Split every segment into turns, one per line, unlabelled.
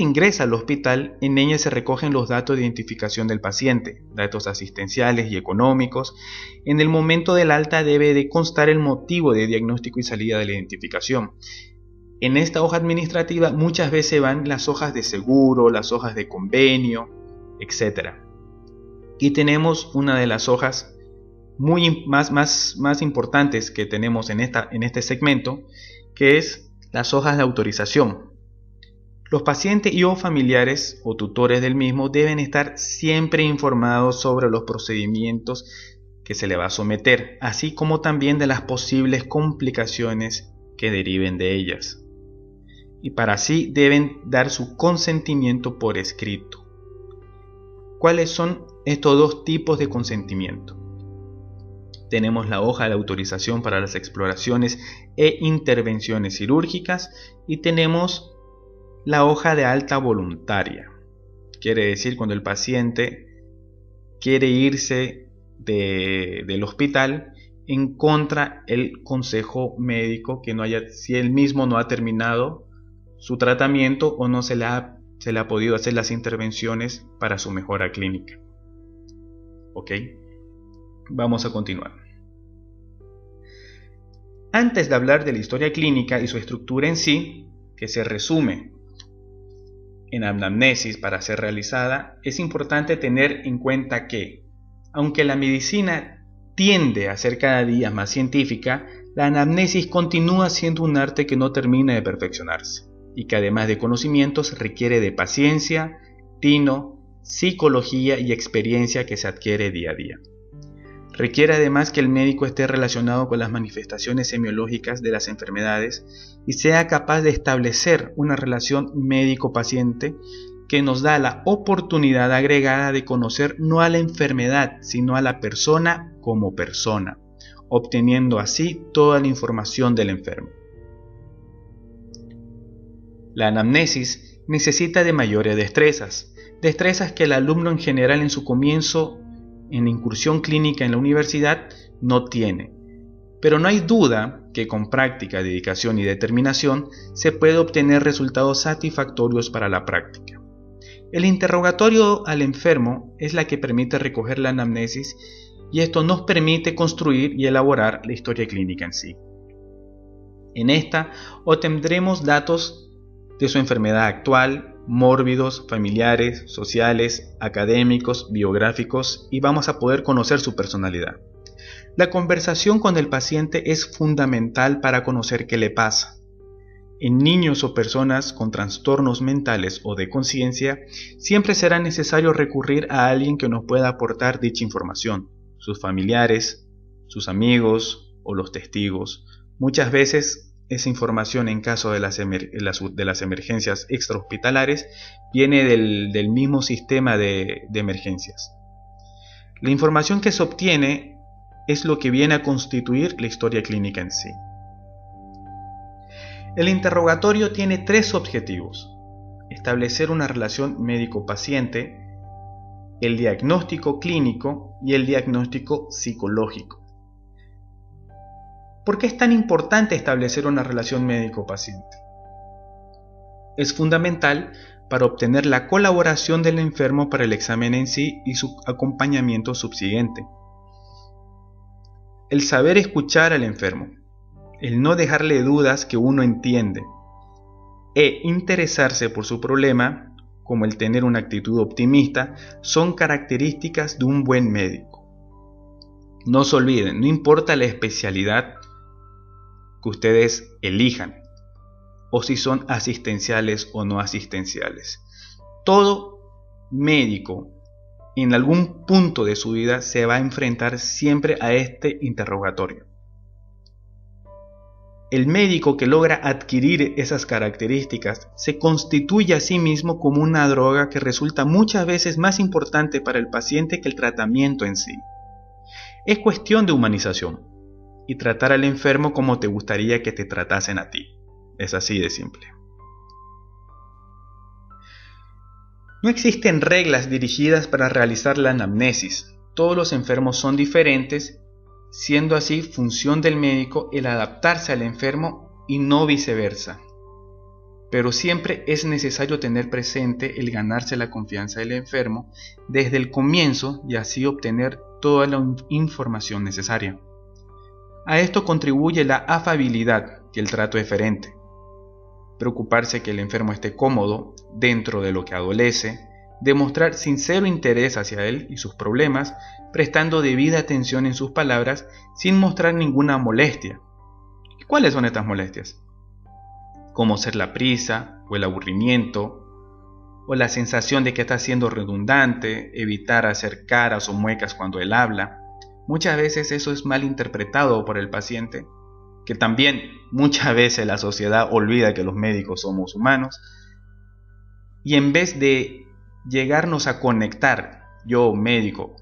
ingresa al hospital, en ella se recogen los datos de identificación del paciente, datos asistenciales y económicos. En el momento del alta debe de constar el motivo de diagnóstico y salida de la identificación. En esta hoja administrativa muchas veces van las hojas de seguro, las hojas de convenio, etc. Y tenemos una de las hojas más importantes que tenemos en este segmento, que es las hojas de autorización. Los pacientes y o familiares o tutores del mismo deben estar siempre informados sobre los procedimientos que se le va a someter, así como también de las posibles complicaciones que deriven de ellas. Y para así deben dar su consentimiento por escrito. ¿Cuáles son estos dos tipos de consentimiento? Tenemos la hoja de autorización para las exploraciones e intervenciones quirúrgicas y tenemos la hoja de alta voluntaria. Quiere decir cuando el paciente quiere irse del hospital en contra el consejo médico si él mismo no ha terminado su tratamiento o no se le ha podido hacer las intervenciones para su mejora clínica. ¿Ok? Vamos a continuar. Antes de hablar de la historia clínica y su estructura en sí, que se resume en anamnesis para ser realizada, es importante tener en cuenta que, aunque la medicina tiende a ser cada día más científica, la anamnesis continúa siendo un arte que no termina de perfeccionarse y que además de conocimientos requiere de paciencia, tino, psicología y experiencia que se adquiere día a día. Requiere además que el médico esté relacionado con las manifestaciones semiológicas de las enfermedades y sea capaz de establecer una relación médico-paciente que nos da la oportunidad agregada de conocer no a la enfermedad, sino a la persona como persona, obteniendo así toda la información del enfermo. La anamnesis necesita de mayores destrezas que el alumno en general en su comienzo en incursión clínica en la universidad no tiene, pero no hay duda que con práctica, dedicación y determinación se puede obtener resultados satisfactorios para la práctica. El interrogatorio al enfermo es la que permite recoger la anamnesis y esto nos permite construir y elaborar la historia clínica en sí. En esta obtendremos datos de su enfermedad actual, mórbidos, familiares, sociales, académicos, biográficos y vamos a poder conocer su personalidad. La conversación con el paciente es fundamental para conocer qué le pasa. En niños o personas con trastornos mentales o de conciencia, siempre será necesario recurrir a alguien que nos pueda aportar dicha información, sus familiares, sus amigos o los testigos. Muchas veces esa información en caso de las emergencias extrahospitalares viene del mismo sistema de emergencias. La información que se obtiene es lo que viene a constituir la historia clínica en sí. El interrogatorio tiene tres objetivos: establecer una relación médico-paciente, el diagnóstico clínico y el diagnóstico psicológico. ¿Por qué es tan importante establecer una relación médico-paciente? Es fundamental para obtener la colaboración del enfermo para el examen en sí y su acompañamiento subsiguiente. El saber escuchar al enfermo, el no dejarle dudas que uno entiende, e interesarse por su problema, como el tener una actitud optimista, son características de un buen médico. No se olviden, no importa la especialidad que ustedes elijan, o si son asistenciales o no asistenciales. Todo médico en algún punto de su vida se va a enfrentar siempre a este interrogatorio. El médico que logra adquirir esas características se constituye a sí mismo como una droga que resulta muchas veces más importante para el paciente que el tratamiento en sí. Es cuestión de humanización y tratar al enfermo como te gustaría que te tratasen a ti. Es así de simple. No existen reglas dirigidas para realizar la anamnesis. Todos los enfermos son diferentes, siendo así función del médico el adaptarse al enfermo y no viceversa. pero siempre es necesario tener presente el ganarse la confianza del enfermo desde el comienzo y así obtener toda la información necesaria. A esto contribuye la afabilidad y el trato deferente. Preocuparse que el enfermo esté cómodo dentro de lo que adolece, demostrar sincero interés hacia él y sus problemas, prestando debida atención en sus palabras sin mostrar ninguna molestia. ¿Y cuáles son estas molestias? Como ser la prisa o el aburrimiento, o la sensación de que está siendo redundante, evitar hacer caras o muecas cuando él habla. Muchas veces eso es mal interpretado por el paciente, que también muchas veces la sociedad olvida que los médicos somos humanos, y en vez de llegarnos a conectar, yo médico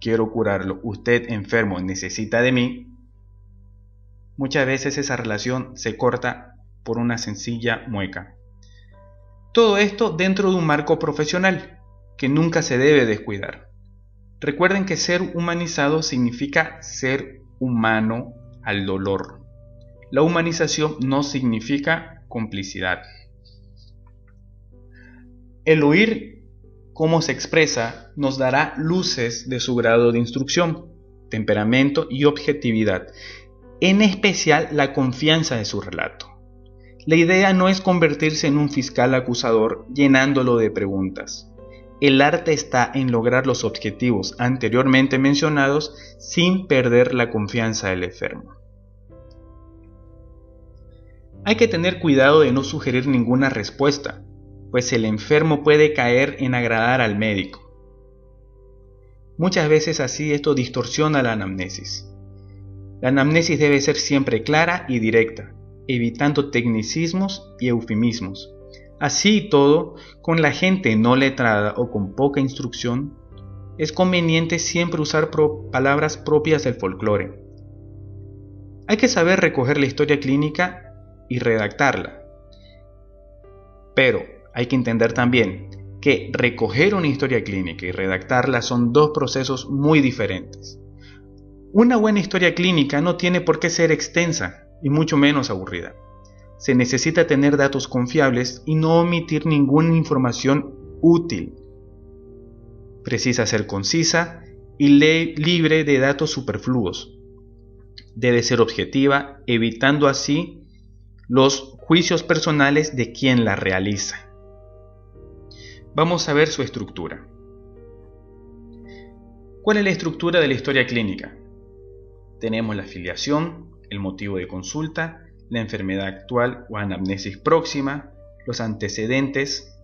quiero curarlo, usted enfermo necesita de mí, muchas veces esa relación se corta por una sencilla mueca. Todo esto dentro de un marco profesional que nunca se debe descuidar. Recuerden que ser humanizado significa ser humano al dolor. La humanización no significa complicidad. El oír cómo se expresa nos dará luces de su grado de instrucción, temperamento y objetividad, en especial la confianza de su relato. La idea no es convertirse en un fiscal acusador llenándolo de preguntas. El arte está en lograr los objetivos anteriormente mencionados sin perder la confianza del enfermo. Hay que tener cuidado de no sugerir ninguna respuesta, pues el enfermo puede caer en agradar al médico. Muchas veces así esto distorsiona la anamnesis. La anamnesis debe ser siempre clara y directa, evitando tecnicismos y eufemismos. Así y todo, con la gente no letrada o con poca instrucción, es conveniente siempre usar palabras propias del folclore. Hay que saber recoger la historia clínica y redactarla. Pero hay que entender también que recoger una historia clínica y redactarla son dos procesos muy diferentes. Una buena historia clínica no tiene por qué ser extensa y mucho menos aburrida. Se necesita tener datos confiables y no omitir ninguna información útil. Precisa ser concisa y libre de datos superfluos. Debe ser objetiva, evitando así los juicios personales de quien la realiza. Vamos a ver su estructura. ¿Cuál es la estructura de la historia clínica? Tenemos la filiación, el motivo de consulta, la enfermedad actual o anamnesis próxima, los antecedentes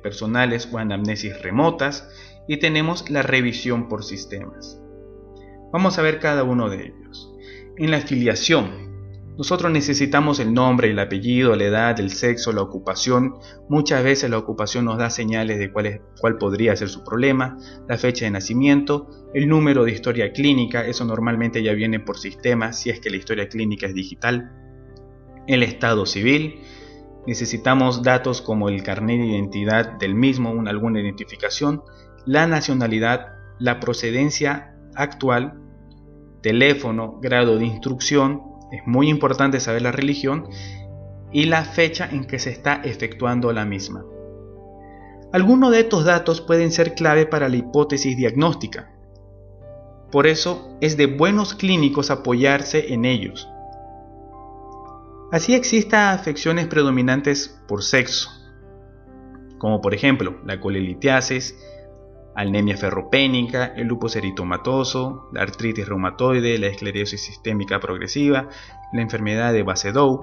personales o anamnesis remotas y tenemos la revisión por sistemas. Vamos a ver cada uno de ellos. En la filiación, nosotros necesitamos el nombre, el apellido, la edad, el sexo, la ocupación. Muchas veces la ocupación nos da señales de cuál podría ser su problema, la fecha de nacimiento, el número de historia clínica, eso normalmente ya viene por sistema si es que la historia clínica es digital. El estado civil, necesitamos datos como el carnet de identidad del mismo, alguna identificación, la nacionalidad, la procedencia actual, teléfono, grado de instrucción. Es muy importante saber la religión y la fecha en que se está efectuando la misma. Algunos de estos datos pueden ser clave para la hipótesis diagnóstica. Por eso es de buenos clínicos apoyarse en ellos. Así existan afecciones predominantes por sexo, como por ejemplo la colelitiasis, anemia ferropénica, el lupus eritomatoso, la artritis reumatoide, la esclerosis sistémica progresiva, la enfermedad de Basedow,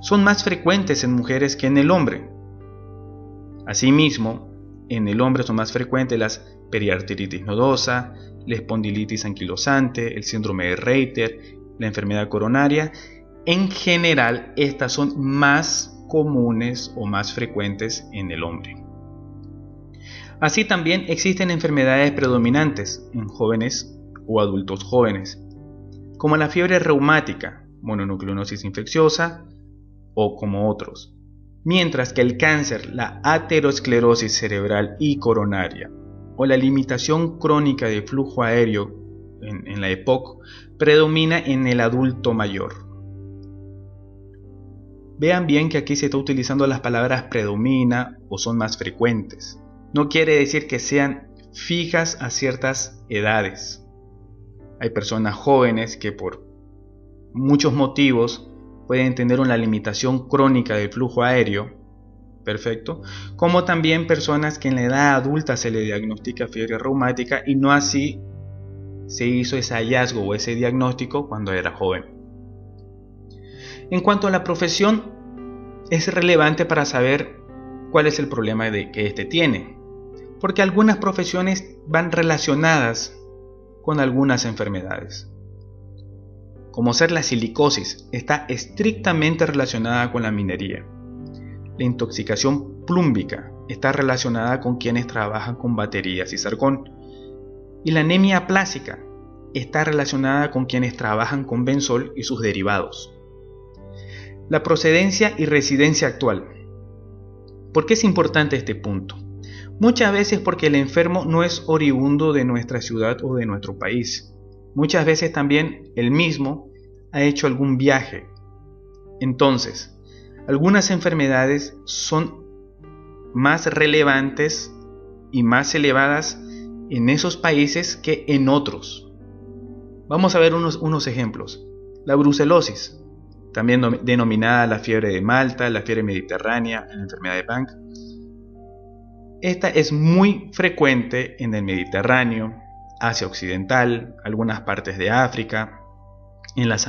son más frecuentes en mujeres que en el hombre. Asimismo, en el hombre son más frecuentes las periarteritis nodosa, la espondilitis anquilosante, el síndrome de Reiter, la enfermedad coronaria. En general, estas son más comunes o más frecuentes en el hombre. Así también existen enfermedades predominantes en jóvenes o adultos jóvenes, como la fiebre reumática, mononucleosis infecciosa o como otros, mientras que el cáncer, la aterosclerosis cerebral y coronaria o la limitación crónica de flujo aéreo en la EPOC predomina en el adulto mayor. Vean bien que aquí se está utilizando las palabras predomina o son más frecuentes. No quiere decir que sean fijas a ciertas edades. Hay personas jóvenes que por muchos motivos pueden tener una limitación crónica del flujo aéreo, perfecto, como también personas que en la edad adulta se le diagnostica fiebre reumática y no así se hizo ese hallazgo o ese diagnóstico cuando era joven. En cuanto a la profesión, es relevante para saber cuál es el problema que éste tiene, porque algunas profesiones van relacionadas con algunas enfermedades. Como ser la silicosis, está estrictamente relacionada con la minería. La intoxicación plúmbica está relacionada con quienes trabajan con baterías y sargón. Y la anemia aplásica está relacionada con quienes trabajan con benzol y sus derivados. La procedencia y residencia actual. ¿Por qué es importante este punto? Muchas veces porque el enfermo no es oriundo de nuestra ciudad o de nuestro país. Muchas veces también él mismo ha hecho algún viaje. Entonces, algunas enfermedades son más relevantes y más elevadas en esos países que en otros. Vamos a ver unos ejemplos. La brucelosis, también denominada la fiebre de Malta, la fiebre mediterránea, la enfermedad de Bank. Esta es muy frecuente en el Mediterráneo, Asia Occidental, algunas partes de África, en las